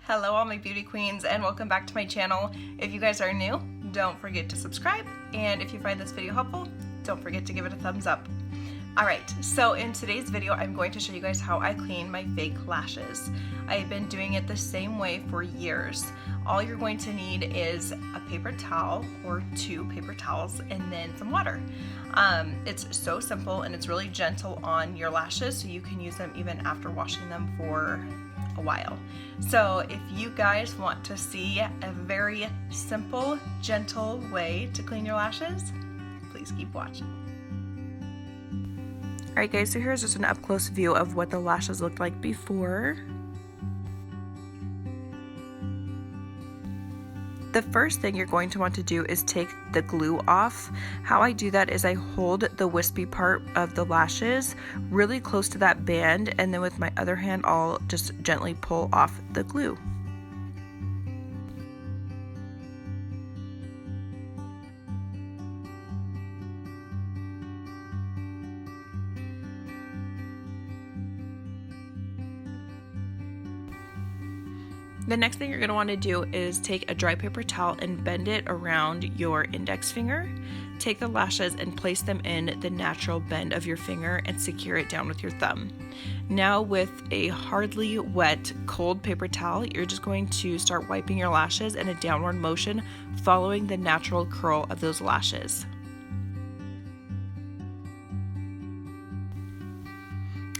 Hello all my beauty queens and welcome back to my channel. If you guys are new, don't forget to subscribe, and if you find this video helpful, don't forget to give it a thumbs up. Alright, so in today's video I'm going to show you guys how I clean my fake lashes. I have been doing it the same way for years. All you're going to need is a paper towel or 2 paper towels and then some water. It's so simple and it's really gentle on your lashes, so you can use them even after washing them for a while. So if you guys want to see a very simple, gentle way to clean your lashes, please keep watching. Alright guys, so here's just an up-close view of what the lashes looked like before. The first thing you're going to want to do is take the glue off. How I do that is I hold the wispy part of the lashes really close to that band, and then with my other hand I'll just gently pull off the glue. The next thing you're going to want to do is take a dry paper towel and bend it around your index finger. Take the lashes and place them in the natural bend of your finger and secure it down with your thumb. Now with a hardly wet cold paper towel, you're just going to start wiping your lashes in a downward motion, following the natural curl of those lashes.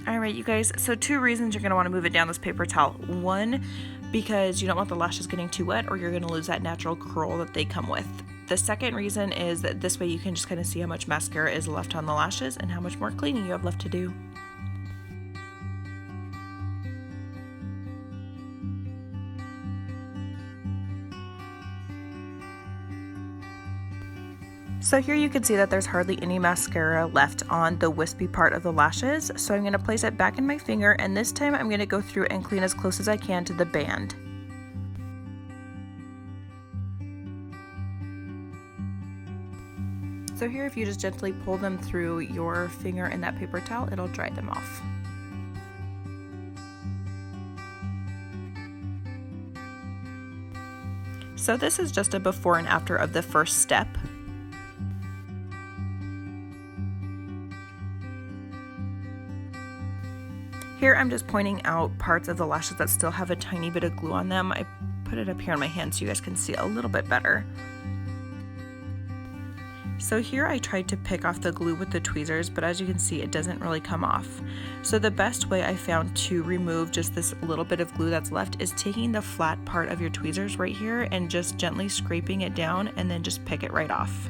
Alright you guys, so 2 reasons you're going to want to move it down this paper towel. One, because you don't want the lashes getting too wet or you're going to lose that natural curl that they come with. The second reason is that this way you can just kind of see how much mascara is left on the lashes and how much more cleaning you have left to do. So here you can see that there's hardly any mascara left on the wispy part of the lashes. So I'm going to place it back in my finger, and this time I'm going to go through and clean as close as I can to the band. So here if you just gently pull them through your finger in that paper towel, it'll dry them off. So this is just a before and after of the first step. Here I'm just pointing out parts of the lashes that still have a tiny bit of glue on them. I put it up here on my hand so you guys can see a little bit better. So here I tried to pick off the glue with the tweezers, but as you can see it doesn't really come off. So the best way I found to remove just this little bit of glue that's left is taking the flat part of your tweezers right here and just gently scraping it down and then just pick it right off.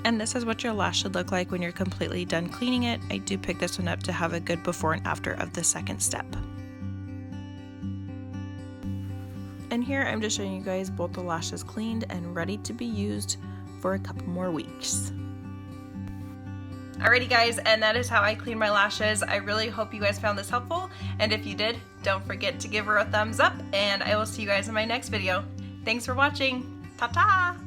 And this is what your lash should look like when you're completely done cleaning it. I do pick this one up to have a good before and after of the second step. And here I'm just showing you guys both the lashes cleaned and ready to be used for a couple more weeks. Alrighty guys, and that is how I clean my lashes. I really hope you guys found this helpful, and if you did, don't forget to give her a thumbs up, and I will see you guys in my next video. Thanks for watching. Ta-ta!